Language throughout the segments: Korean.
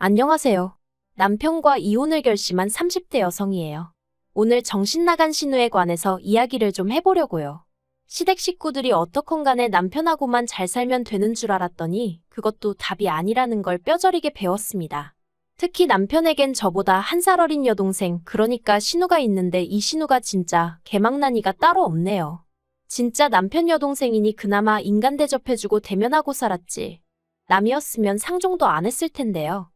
안녕하세요. 남편과 이혼을 결심한 30대 여성이에요. 오늘 정신 나간 신우에 관해서 이야기를 좀 해보려고요. 시댁 식구들이 어떻건 간에 남편하고만 잘 살면 되는 줄 알았더니 그것도 답이 아니라는 걸 뼈저리게 배웠습니다. 특히 남편에겐 저보다 한 살 어린 여동생, 그러니까 신우가 있는데 이 신우가 진짜 개망나니가 따로 없네요. 진짜 남편 여동생이니 그나마 인간 대접해주고 대면하고 살았지. 남이었으면 상종도 안 했을 텐데요.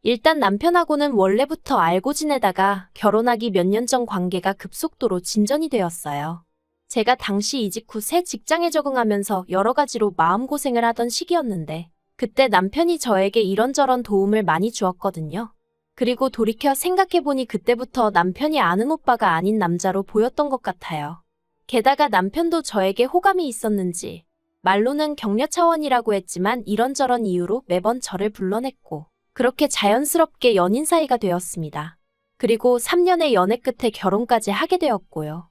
일단 남편하고는 원래부터 알고 지내다가 결혼하기 몇 년 전 관계가 급속도로 진전이 되었어요. 제가 당시 이직 후 새 직장에 적응하면서 여러 가지로 마음고생을 하던 시기였는데 그때 남편이 저에게 이런저런 도움을 많이 주었거든요. 그리고 돌이켜 생각해보니 그때부터 남편이 아는 오빠가 아닌 남자로 보였던 것 같아요. 게다가 남편도 저에게 호감이 있었는지 말로는 격려 차원이라고 했지만 이런저런 이유로 매번 저를 불러냈고 그렇게 자연스럽게 연인 사이가 되었습니다. 그리고 3년의 연애 끝에 결혼까지 하게 되었고요.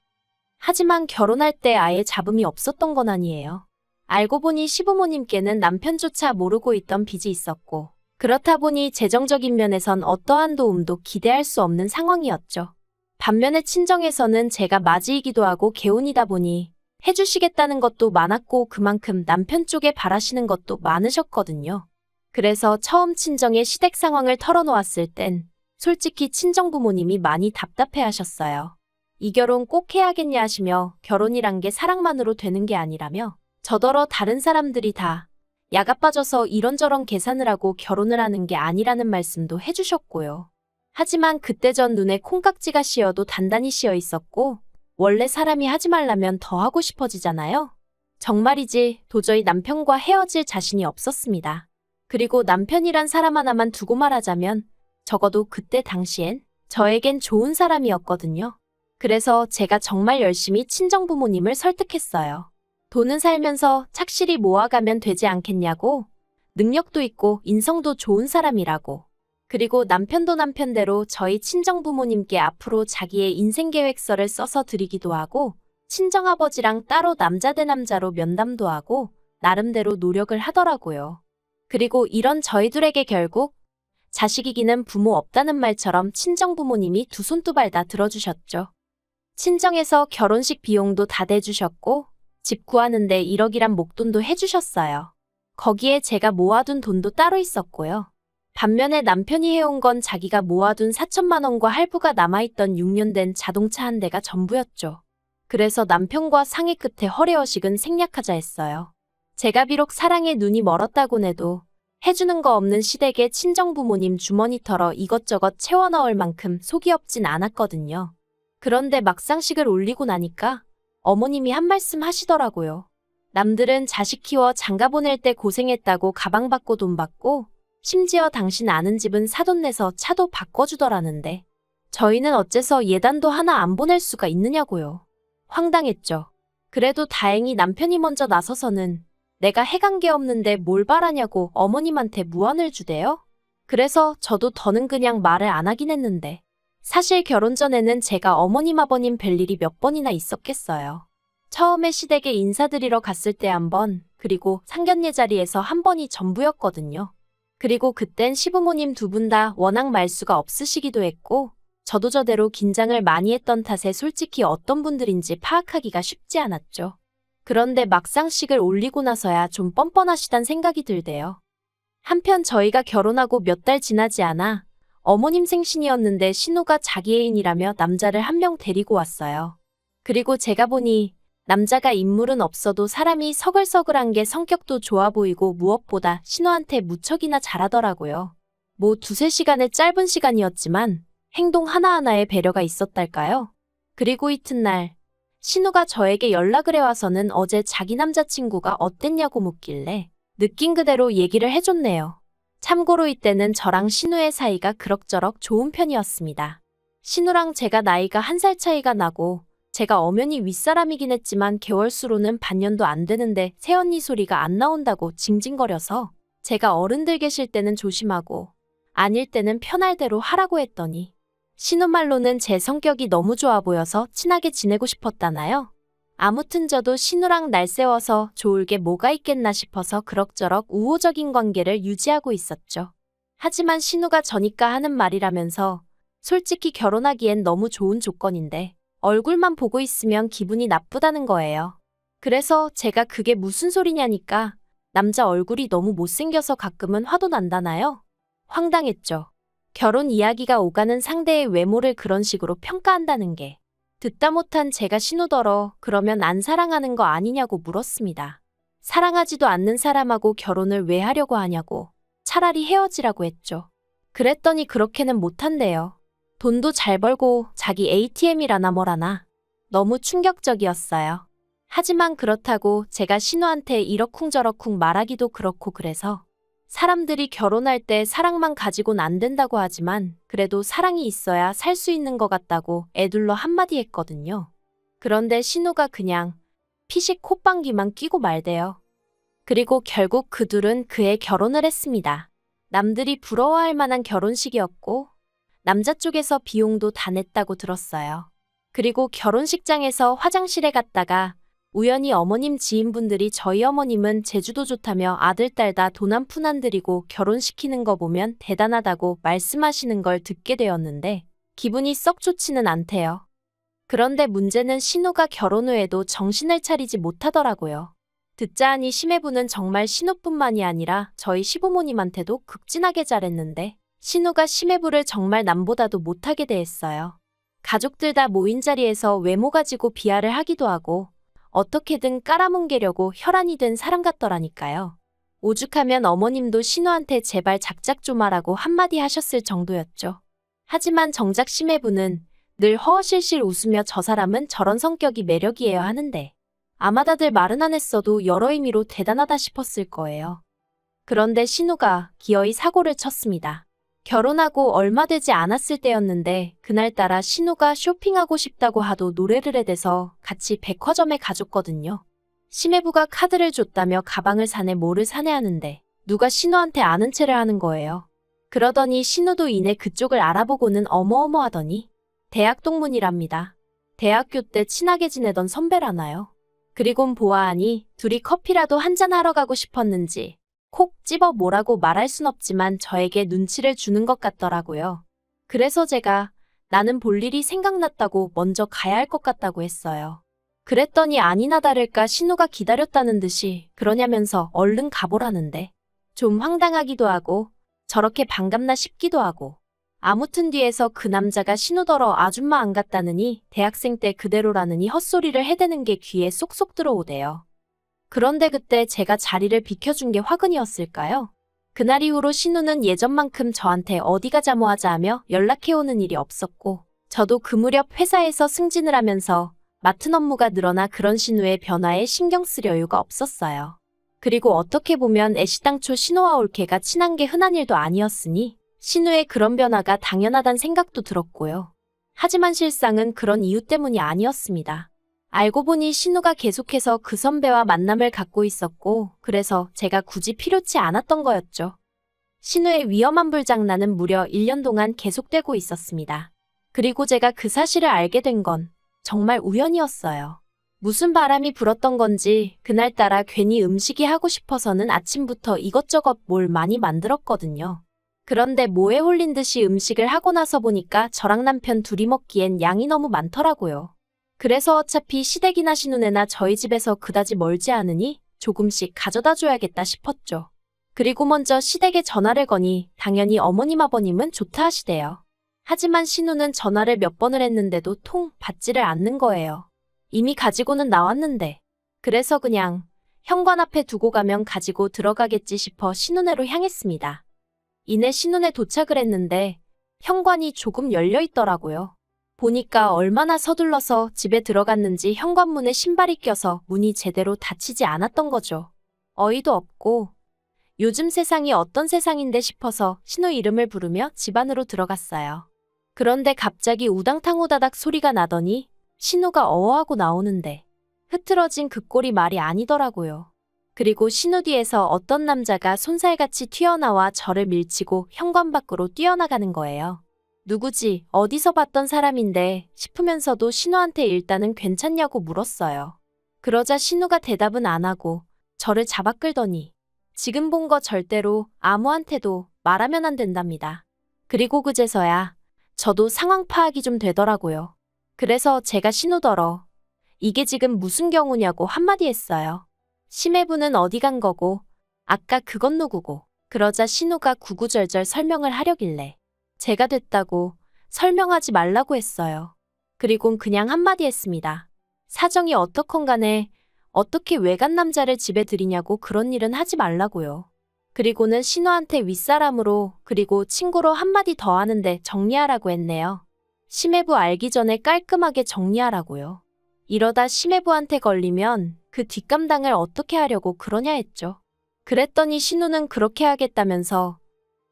하지만 결혼할 때 아예 잡음이 없었던 건 아니에요. 알고 보니 시부모님께는 남편조차 모르고 있던 빚이 있었고 그렇다 보니 재정적인 면에선 어떠한 도움도 기대할 수 없는 상황이었죠. 반면에 친정에서는 제가 맞이이기도 하고 개운이다 보니 해주시겠다는 것도 많았고 그만큼 남편 쪽에 바라시는 것도 많으셨거든요. 그래서 처음 친정의 시댁 상황을 털어놓았을 땐 솔직히 친정 부모님이 많이 답답해 하셨어요. 이 결혼 꼭 해야겠냐 하시며 결혼이란 게 사랑만으로 되는 게 아니라며 저더러 다른 사람들이 다 야가 빠져서 이런저런 계산을 하고 결혼을 하는 게 아니라는 말씀도 해주셨고요. 하지만 그때 전 눈에 콩깍지가 씌어도 단단히 씌어 있었고 원래 사람이 하지 말라면 더 하고 싶어지잖아요. 정말이지 도저히 남편과 헤어질 자신이 없었습니다. 그리고 남편이란 사람 하나만 두고 말하자면 적어도 그때 당시엔 저에겐 좋은 사람이었거든요. 그래서 제가 정말 열심히 친정부모님을 설득했어요. 돈은 살면서 착실히 모아가면 되지 않겠냐고, 능력도 있고 인성도 좋은 사람이라고. 그리고 남편도 남편대로 저희 친정부모님께 앞으로 자기의 인생계획서를 써서 드리기도 하고 친정아버지랑 따로 남자 대 남자로 면담도 하고 나름대로 노력을 하더라고요. 그리고 이런 저희들에게 결국 자식이기는 부모 없다는 말처럼 친정부모님이 두 손 두 발 다 들어주셨죠. 친정에서 결혼식 비용도 다 대주셨고 집 구하는데 1억이란 목돈도 해주셨어요. 거기에 제가 모아둔 돈도 따로 있었고요. 반면에 남편이 해온 건 자기가 모아둔 4천만 원과 할부가 남아있던 6년 된 자동차 한 대가 전부였죠. 그래서 남편과 상의 끝에 허례허식은 생략하자 했어요. 제가 비록 사랑에 눈이 멀었다곤 해도 해주는 거 없는 시댁에 친정부모님 주머니 털어 이것저것 채워 넣을 만큼 속이 없진 않았거든요. 그런데 막상식을 올리고 나니까 어머님이 한 말씀 하시더라고요. 남들은 자식 키워 장가 보낼 때 고생했다고 가방 받고 돈 받고 심지어 당신 아는 집은 사돈 내서 차도 바꿔주더라는데 저희는 어째서 예단도 하나 안 보낼 수가 있느냐고요. 황당했죠. 그래도 다행히 남편이 먼저 나서서는 내가 해간 게 없는데 뭘 바라냐고 어머님한테 무안을 주대요. 그래서 저도 더는 그냥 말을 안 하긴 했는데 사실 결혼 전에는 제가 어머님 아버님 뵐 일이 몇 번이나 있었겠어요. 처음에 시댁에 인사드리러 갔을 때 한 번, 그리고 상견례 자리에서 한 번이 전부였거든요. 그리고 그땐 시부모님 두 분 다 워낙 말수가 없으시기도 했고 저도 저대로 긴장을 많이 했던 탓에 솔직히 어떤 분들인지 파악하기가 쉽지 않았죠. 그런데 막상식을 올리고 나서야 좀 뻔뻔하시단 생각이 들대요. 한편 저희가 결혼하고 몇 달 지나지 않아 어머님 생신이었는데 신우가 자기 애인이라며 남자를 한 명 데리고 왔어요. 그리고 제가 보니 남자가 인물은 없어도 사람이 서글서글한 게 성격도 좋아 보이고 무엇보다 신우한테 무척이나 잘하더라고요. 뭐 두세 시간의 짧은 시간이었지만 행동 하나하나에 배려가 있었달까요? 그리고 이튿날 신우가 저에게 연락을 해와서는 어제 자기 남자친구가 어땠냐고 묻길래 느낀 그대로 얘기를 해줬네요. 참고로 이때는 저랑 신우의 사이가 그럭저럭 좋은 편이었습니다. 신우랑 제가 나이가 1살 차이가 나고 제가 엄연히 윗사람이긴 했지만 개월수로는 반년도 안 되는데 새언니 소리가 안 나온다고 징징거려서 제가 어른들 계실 때는 조심하고 아닐 때는 편할 대로 하라고 했더니 신우 말로는 제 성격이 너무 좋아 보여서 친하게 지내고 싶었다나요? 아무튼 저도 신우랑 날 세워서 좋을 게 뭐가 있겠나 싶어서 그럭저럭 우호적인 관계를 유지하고 있었죠. 하지만 신우가 저니까 하는 말이라면서 솔직히 결혼하기엔 너무 좋은 조건인데 얼굴만 보고 있으면 기분이 나쁘다는 거예요. 그래서 제가 그게 무슨 소리냐니까 남자 얼굴이 너무 못생겨서 가끔은 화도 난다나요? 황당했죠. 결혼 이야기가 오가는 상대의 외모를 그런 식으로 평가한다는 게. 듣다 못한 제가 신우더러 그러면 안 사랑하는 거 아니냐고 물었습니다. 사랑하지도 않는 사람하고 결혼을 왜 하려고 하냐고. 차라리 헤어지라고 했죠. 그랬더니 그렇게는 못한대요. 돈도 잘 벌고 자기 ATM이라나 뭐라나. 너무 충격적이었어요. 하지만 그렇다고 제가 신우한테 이러쿵저러쿵 말하기도 그렇고 그래서 사람들이 결혼할 때 사랑만 가지고는 안 된다고 하지만 그래도 사랑이 있어야 살 수 있는 것 같다고 애둘러 한마디 했거든요. 그런데 신우가 그냥 피식 콧방귀만 뀌고 말대요. 그리고 결국 그 둘은 그해 결혼을 했습니다. 남들이 부러워할 만한 결혼식이었고 남자 쪽에서 비용도 다 냈다고 들었어요. 그리고 결혼식장에서 화장실에 갔다가 우연히 어머님 지인분들이 저희 어머님은 제주도 좋다며 아들 딸 다 돈 한 푼 안 들이고 결혼시키는 거 보면 대단하다고 말씀하시는 걸 듣게 되었는데 기분이 썩 좋지는 않대요. 그런데 문제는 신우가 결혼 후에도 정신을 차리지 못하더라고요. 듣자 하니 시매부는 정말 신우뿐만이 아니라 저희 시부모님한테도 극진하게 잘했는데 신우가 시매부를 정말 남보다도 못하게 대했어요. 가족들 다 모인 자리에서 외모 가지고 비하를 하기도 하고 어떻게든 깔아뭉개려고 혈안이 된 사람 같더라니까요. 오죽하면 어머님도 신우한테 제발 작작 좀 하라고 한마디 하셨을 정도였죠. 하지만 정작 시매부는 늘 허허실실 웃으며 저 사람은 저런 성격이 매력이에요 하는데 아마 다들 말은 안 했어도 여러 의미로 대단하다 싶었을 거예요. 그런데 신우가 기어이 사고를 쳤습니다. 결혼하고 얼마 되지 않았을 때였는데 그날따라 신우가 쇼핑하고 싶다고 하도 노래를 해대서 같이 백화점에 가줬거든요. 시매부가 카드를 줬다며 가방을 사네 뭐를 사네 하는데 누가 신우한테 아는 체를 하는 거예요. 그러더니 신우도 이내 그쪽을 알아보고는 어머어머하더니 대학 동문이랍니다. 대학교 때 친하게 지내던 선배라나요. 그리곤 보아하니 둘이 커피라도 한잔하러 가고 싶었는지 콕 집어 뭐라고 말할 순 없지만 저에게 눈치를 주는 것 같더라고요. 그래서 제가 나는 볼 일이 생각났다고 먼저 가야 할 것 같다고 했어요. 그랬더니 아니나 다를까 신우가 기다렸다는 듯이 그러냐면서 얼른 가보라는데 좀 황당하기도 하고 저렇게 반갑나 싶기도 하고 아무튼 뒤에서 그 남자가 신우더러 아줌마 안 갔다느니 대학생 때 그대로라느니 헛소리를 해대는 게 귀에 쏙쏙 들어오대요. 그런데 그때 제가 자리를 비켜준 게 화근이었을까요? 그날 이후로 신우는 예전만큼 저한테 어디 가자 뭐 하자 하며 연락해오는 일이 없었고 저도 그 무렵 회사에서 승진을 하면서 맡은 업무가 늘어나 그런 신우의 변화에 신경 쓸 여유가 없었어요. 그리고 어떻게 보면 애시당초 신우와 올케가 친한 게 흔한 일도 아니었으니 신우의 그런 변화가 당연하단 생각도 들었고요. 하지만 실상은 그런 이유 때문이 아니었습니다. 알고 보니 신우가 계속해서 그 선배와 만남을 갖고 있었고 그래서 제가 굳이 필요치 않았던 거였죠. 신우의 위험한 불장난은 무려 1년 동안 계속되고 있었습니다. 그리고 제가 그 사실을 알게 된 건 정말 우연이었어요. 무슨 바람이 불었던 건지 그날따라 괜히 음식이 하고 싶어서는 아침부터 이것저것 뭘 많이 만들었거든요. 그런데 뭐에 홀린 듯이 음식을 하고 나서 보니까 저랑 남편 둘이 먹기엔 양이 너무 많더라고요. 그래서 어차피 시댁이나 신우네나 저희 집에서 그다지 멀지 않으니 조금씩 가져다 줘야겠다 싶었죠. 그리고 먼저 시댁에 전화를 거니 당연히 어머님 아버님은 좋다 하시대요. 하지만 신우는 전화를 몇 번을 했는데도 통 받지를 않는 거예요. 이미 가지고는 나왔는데. 그래서 그냥 현관 앞에 두고 가면 가지고 들어가겠지 싶어 신우네로 향했습니다. 이내 신우네 도착을 했는데 현관이 조금 열려 있더라고요. 보니까 얼마나 서둘러서 집에 들어갔는지 현관문에 신발이 껴서 문이 제대로 닫히지 않았던 거죠. 어이도 없고 요즘 세상이 어떤 세상인데 싶어서 신우 이름을 부르며 집 안으로 들어갔어요. 그런데 갑자기 우당탕 후다닥 소리가 나더니 신우가 어어하고 나오는데 흐트러진 그 꼴이 말이 아니더라고요. 그리고 신우 뒤에서 어떤 남자가 손살같이 튀어나와 저를 밀치고 현관 밖으로 뛰어나가는 거예요. 누구지, 어디서 봤던 사람인데 싶으면서도 신우한테 일단은 괜찮냐고 물었어요. 그러자 신우가 대답은 안 하고 저를 잡아 끌더니 지금 본 거 절대로 아무한테도 말하면 안 된답니다. 그리고 그제서야 저도 상황 파악이 좀 되더라고요. 그래서 제가 신우더러 이게 지금 무슨 경우냐고 한마디 했어요. 심해부는 어디 간 거고 아까 그건 누구고. 그러자 신우가 구구절절 설명을 하려길래 제가 됐다고 설명하지 말라고 했어요. 그리곤 그냥 한마디 했습니다. 사정이 어떻건 간에 어떻게 외간 남자를 집에 들이냐고 그런 일은 하지 말라고요. 그리고는 신우한테 윗사람으로 그리고 친구로 한마디 더 하는데 정리하라고 했네요. 심해부 알기 전에 깔끔하게 정리하라고요. 이러다 심해부한테 걸리면 그 뒷감당을 어떻게 하려고 그러냐 했죠. 그랬더니 신우는 그렇게 하겠다면서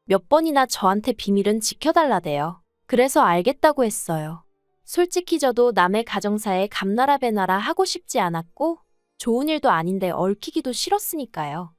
몇 번이나 저한테 비밀은 지켜달라대요. 그래서 알겠다고 했어요. 솔직히 저도 남의 가정사에 감나라 배나라 하고 싶지 않았고 좋은 일도 아닌데 얽히기도 싫었으니까요.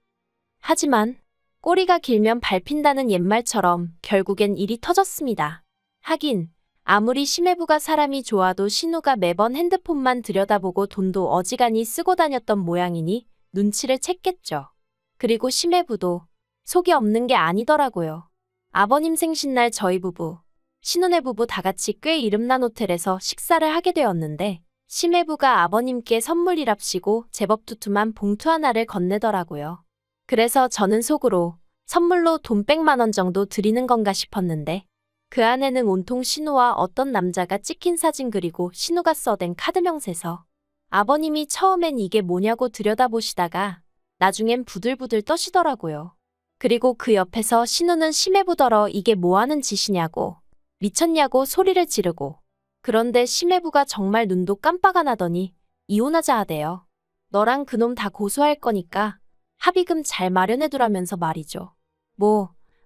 하지만 꼬리가 길면 밟힌다는 옛말처럼 결국엔 일이 터졌습니다. 하긴 아무리 심해부가 사람이 좋아도 신우가 매번 핸드폰만 들여다보고 돈도 어지간히 쓰고 다녔던 모양이니 눈치를 챘겠죠. 그리고 심해부도 속이 없는 게 아니더라고요. 아버님 생신날 저희 부부, 신우네 부부 다 같이 꽤 이름난 호텔에서 식사를 하게 되었는데 심해부가 아버님께 선물이랍시고 제법 두툼한 봉투 하나를 건네더라고요. 그래서 저는 속으로 선물로 돈 100만 원 정도 드리는 건가 싶었는데 그 안에는 온통 신우와 어떤 남자가 찍힌 사진 그리고 신우가 써댄 카드 명세서. 아버님이 처음엔 이게 뭐냐고 들여다보시다가 나중엔 부들부들 떠시더라고요. 그리고 그 옆에서 신우는 심해부더러 이게 뭐하는 짓이냐고 미쳤냐고 소리를 지르고 그런데 심해부가 정말 눈도 깜빡 안 하더니 이혼하자 하대요. 너랑 그놈 다 고소할 거니까 합의금 잘 마련해두라면서 말이죠.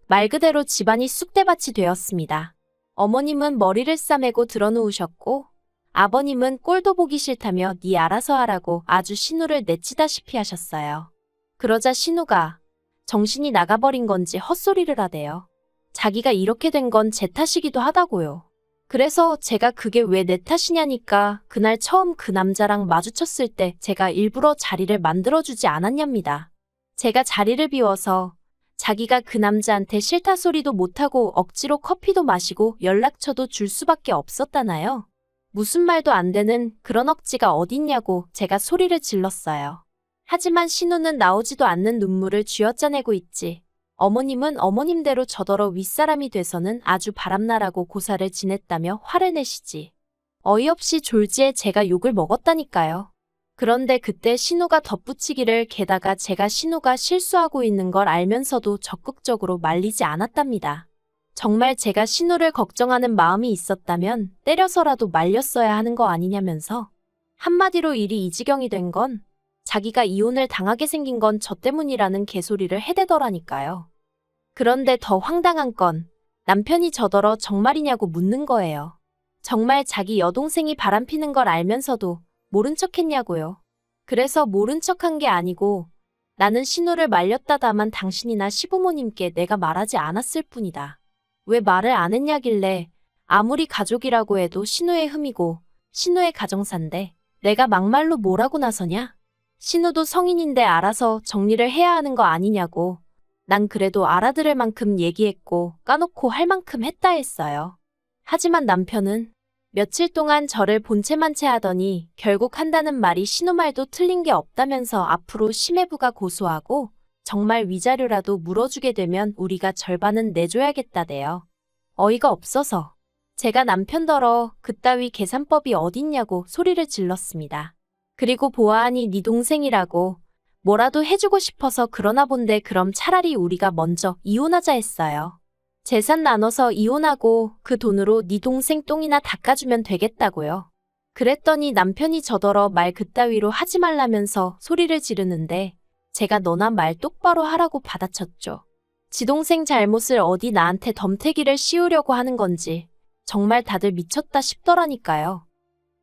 말 그대로 집안이 쑥대밭이 되었습니다. 어머님은 머리를 싸매고 드러누우셨고 아버님은 꼴도 보기 싫다며 네 알아서 하라고 아주 신우를 내치다시피 하셨어요. 그러자 신우가 정신이 나가버린 건지 헛소리를 하대요. 자기가 이렇게 된 건 제 탓이기도 하다고요. 그래서 제가 그게 왜 내 탓이냐니까 그날 처음 그 남자랑 마주쳤을 때 제가 일부러 자리를 만들어주지 않았냐입니다. 제가 자리를 비워서 자기가 그 남자한테 싫다 소리도 못하고 억지로 커피도 마시고 연락처도 줄 수밖에 없었다나요? 무슨 말도 안 되는 그런 억지가 어딨냐고 제가 소리를 질렀어요. 하지만 신우는 나오지도 않는 눈물을 쥐어짜내고 있지. 어머님은 어머님대로 저더러 윗사람이 돼서는 아주 바람나라고 고사를 지냈다며 화를 내시지. 어이없이 졸지에 제가 욕을 먹었다니까요. 그런데 그때 신우가 덧붙이기를 게다가 제가 신우가 실수하고 있는 걸 알면서도 적극적으로 말리지 않았답니다. 정말 제가 신우를 걱정하는 마음이 있었다면 때려서라도 말렸어야 하는 거 아니냐면서 한마디로 일이 이 지경이 된 건 자기가 이혼을 당하게 생긴 건 저 때문이라는 개소리를 해대더라니까요. 그런데 더 황당한 건 남편이 저더러 정말이냐고 묻는 거예요. 정말 자기 여동생이 바람피는 걸 알면서도 모른 척 했냐고요. 그래서 모른 척한 게 아니고 나는 신우를 말렸다 다만 당신이나 시부모님께 내가 말하지 않았을 뿐이다. 왜 말을 안 했냐길래 아무리 가족이라고 해도 신우의 흠이고 신우의 가정사인데 내가 막말로 뭐라고 나서냐? 신우도 성인인데 알아서 정리를 해야 하는 거 아니냐고. 난 그래도 알아들을 만큼 얘기했고 까놓고 할 만큼 했다 했어요. 하지만 남편은 며칠 동안 저를 본체만 채 하더니 결국 한다는 말이 신우 말도 틀린 게 없다면서 앞으로 심해부가 고소하고 정말 위자료라도 물어주게 되면 우리가 절반은 내줘야겠다대요. 어이가 없어서 제가 남편더러 그따위 계산법이 어딨냐고 소리를 질렀습니다. 그리고 보아하니 네 동생이라고 뭐라도 해주고 싶어서 그러나 본데 그럼 차라리 우리가 먼저 이혼하자 했어요. 재산 나눠서 이혼하고 그 돈으로 네 동생 똥이나 닦아주면 되겠다고요. 그랬더니 남편이 저더러 말 그따위로 하지 말라면서 소리를 지르는데 제가 너나 말 똑바로 하라고 받아쳤죠. 지 동생 잘못을 어디 나한테 덤태기를 씌우려고 하는 건지 정말 다들 미쳤다 싶더라니까요.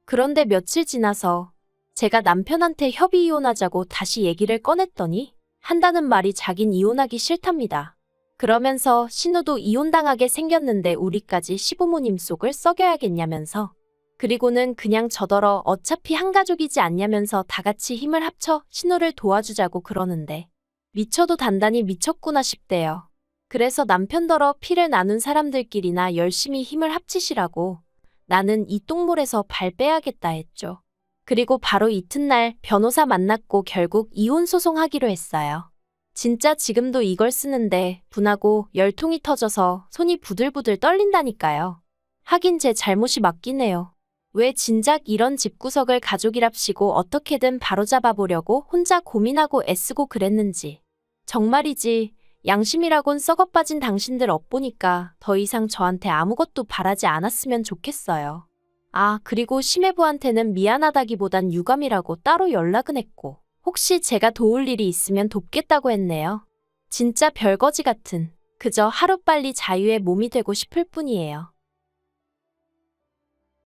그런데 며칠 지나서 제가 남편한테 협의 이혼하자고 다시 얘기를 꺼냈더니 한다는 말이 자긴 이혼하기 싫답니다. 그러면서 신우도 이혼당하게 생겼는데 우리까지 시부모님 속을 썩여야겠냐면서 그리고는 그냥 저더러 어차피 한 가족이지 않냐면서 다 같이 힘을 합쳐 신우를 도와주자고 그러는데 미쳐도 단단히 미쳤구나 싶대요. 그래서 남편더러 피를 나눈 사람들끼리나 열심히 힘을 합치시라고 나는 이 똥물에서 발 빼야겠다 했죠. 그리고 바로 이튿날 변호사 만났고 결국 이혼 소송하기로 했어요. 진짜 지금도 이걸 쓰는데 분하고 열통이 터져서 손이 부들부들 떨린다니까요. 하긴 제 잘못이 맞긴 해요. 왜 진작 이런 집구석을 가족이랍시고 어떻게든 바로잡아 보려고 혼자 고민하고 애쓰고 그랬는지. 정말이지 양심이라곤 썩어빠진 당신들 엿보니까 더 이상 저한테 아무것도 바라지 않았으면 좋겠어요. 아, 그리고 심해부한테는 미안하다기보단 유감이라고 따로 연락은 했고 혹시 제가 도울 일이 있으면 돕겠다고 했네요. 진짜 별거지 같은 그저 하루빨리 자유의 몸이 되고 싶을 뿐이에요.